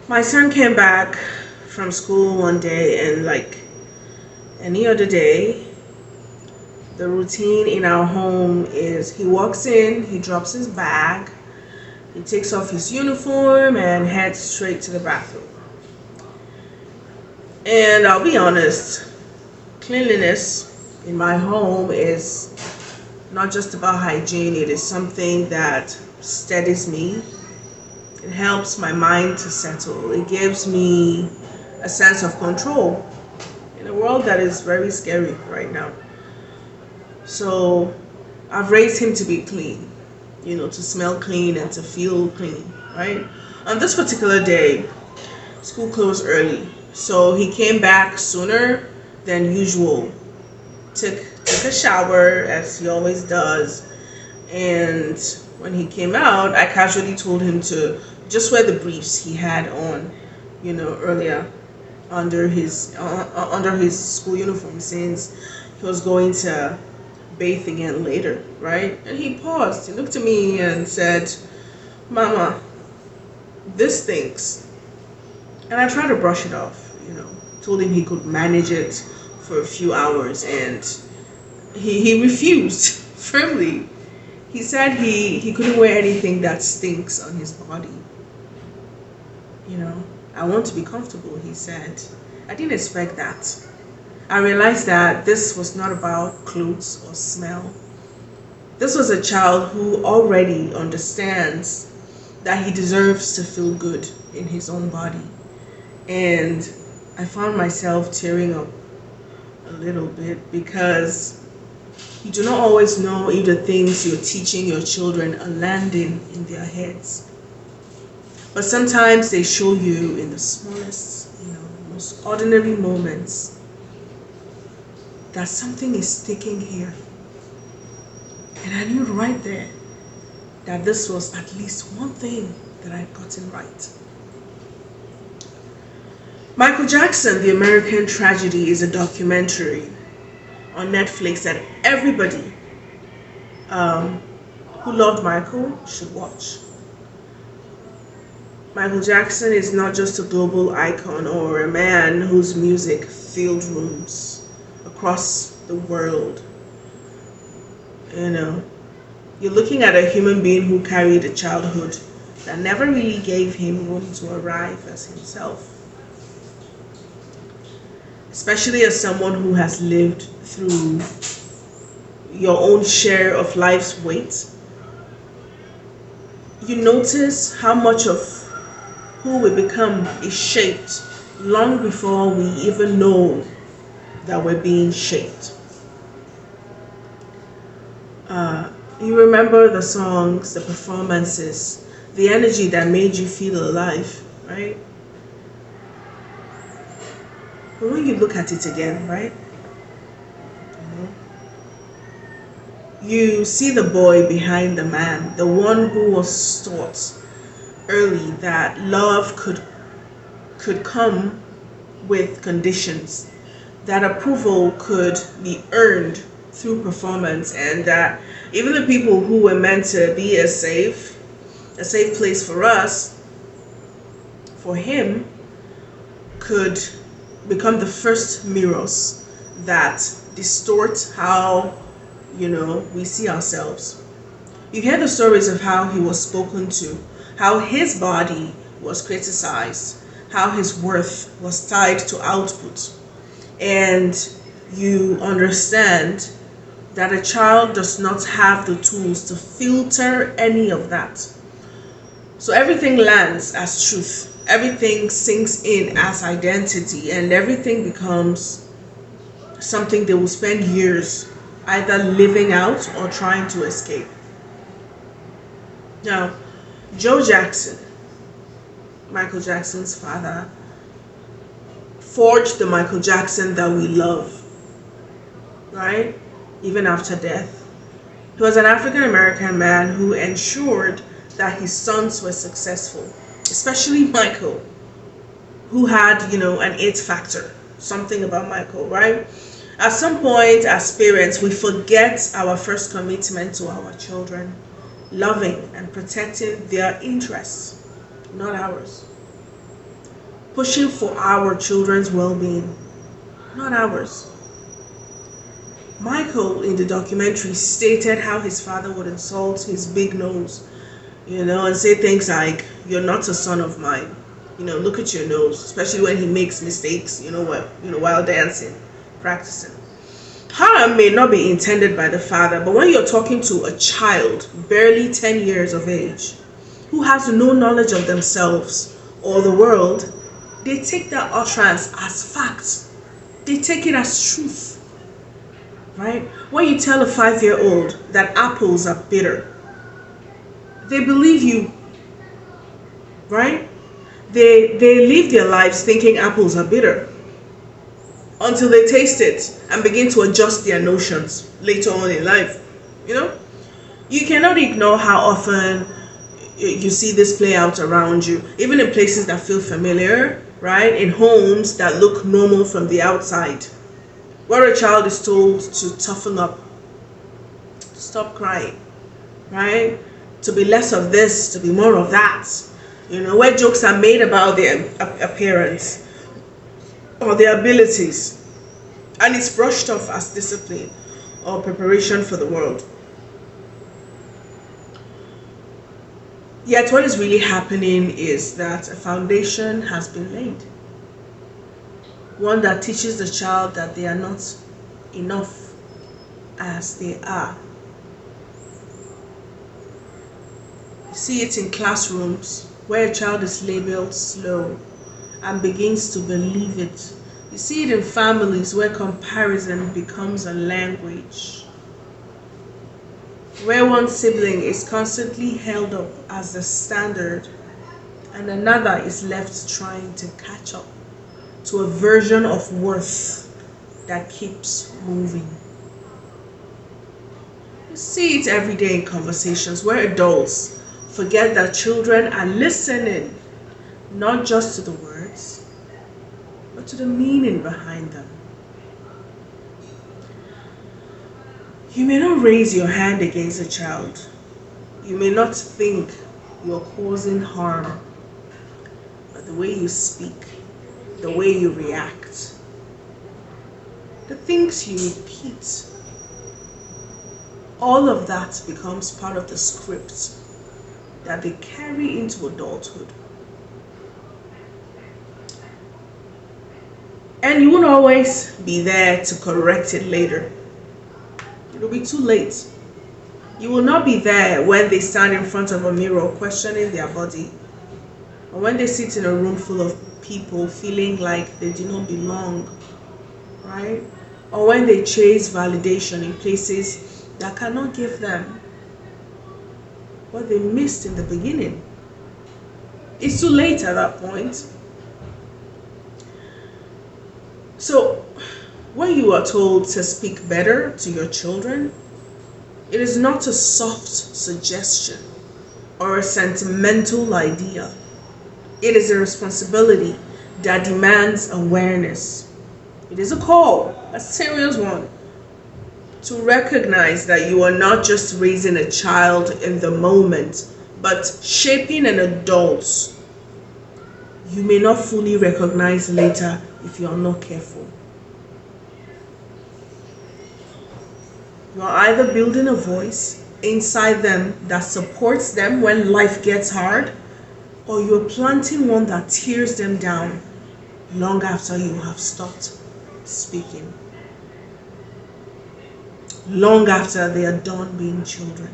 My son came back from school one day, and like any other day, the routine in our home is he walks in, he drops his bag, he takes off his uniform, and heads straight to the bathroom. And I'll be honest, cleanliness in my home is not just about hygiene, it is something that steadies me. It helps my mind to settle. It gives me a sense of control in a world that is very scary right now. So I've raised him to be clean, to smell clean and to feel clean, right? On this particular day, school closed early. So he came back sooner than usual. Took a shower as he always does. And when he came out, I casually told him to just wear the briefs he had on, earlier under his school uniform, since he was going to bathe again later, right? And he paused. He looked at me and said, "Mama, this stinks." And I tried to brush it off, told him he could manage it for a few hours, and he refused firmly. He said he couldn't wear anything that stinks on his body. I want to be comfortable, he said. I didn't expect that. I realized that this was not about clothes or smell. This was a child who already understands that he deserves to feel good in his own body. And I found myself tearing up a little bit, because you do not always know if the things you're teaching your children are landing in their heads. But sometimes they show you in the smallest, most ordinary moments that something is sticking here. And I knew right there that this was at least one thing that I'd gotten right. Michael Jackson, The American Tragedy, is a documentary on Netflix that everybody who loved Michael should watch. Michael Jackson is not just a global icon or a man whose music filled rooms across the world. You're looking at a human being who carried a childhood that never really gave him room to arrive as himself. Especially as someone who has lived through your own share of life's weight, you notice how much of who we become is shaped long before we even know that we're being shaped. You remember the songs, the performances, the energy that made you feel alive, right? But when you look at it again, right? You see the boy behind the man, the one who was taught early that love could come with conditions, that approval could be earned through performance, and that even the people who were meant to be a safe place for us, for him, could become the first mirrors that distort how we see ourselves. You hear the stories of how he was spoken to, how his body was criticized, how his worth was tied to output, and you understand that a child does not have the tools to filter any of that. So everything lands as truth, everything sinks in as identity, and everything becomes something they will spend years either living out or trying to escape. Now, Joe Jackson, Michael Jackson's father, forged the Michael Jackson that we love, right? Even after death. He was an African American man who ensured that his sons were successful, especially Michael, who had, an it factor, something about Michael, right? At some point, as parents, we forget our first commitment to our children, loving and protecting their interests, not ours. pushing for our children's well-being, not ours. Michael in the documentary stated how his father would insult his big nose, and say things like, "You're not a son of mine. Look at your nose," especially when he makes mistakes, while dancing, practicing. Harm may not be intended by the father, but when you're talking to a child, barely 10 years of age, who has no knowledge of themselves or the world, they take that utterance as fact. They take it as truth, right? When you tell a 5-year-old that apples are bitter, they believe you, right? They live their lives thinking apples are bitter until they taste it and begin to adjust their notions later on in life. You cannot ignore how often you see this play out around you, even in places that feel familiar, right? In homes that look normal from the outside, where a child is told to toughen up, to stop crying, right? To be less of this, to be more of that. Where jokes are made about their appearance or their abilities, and it's brushed off as discipline or preparation for the world. Yet what is really happening is that a foundation has been laid. One that teaches the child that they are not enough as they are. You see it in classrooms where a child is labeled slow and begins to believe it. You see it in families where comparison becomes a language, where one sibling is constantly held up as the standard and another is left trying to catch up to a version of worth that keeps moving. You see it every day in conversations where adults forget that children are listening, not just to the words, but to the meaning behind them. You may not raise your hand against a child. You may not think you're causing harm, but the way you speak, the way you react, the things you repeat, all of that becomes part of the script that they carry into adulthood. And you won't always be there to correct it later. It will be too late. You will not be there when they stand in front of a mirror questioning their body, or when they sit in a room full of people feeling like they do not belong, right? Or when they chase validation in places that cannot give them what they missed in the beginning. It's too late at that point. So, when you are told to speak better to your children, it is not a soft suggestion or a sentimental idea. It is a responsibility that demands awareness. It is a call, a serious one, to recognize that you are not just raising a child in the moment, but shaping an adult you may not fully recognize later if you are not careful. You are either building a voice inside them that supports them when life gets hard, or you are planting one that tears them down long after you have stopped speaking, long after they are done being children.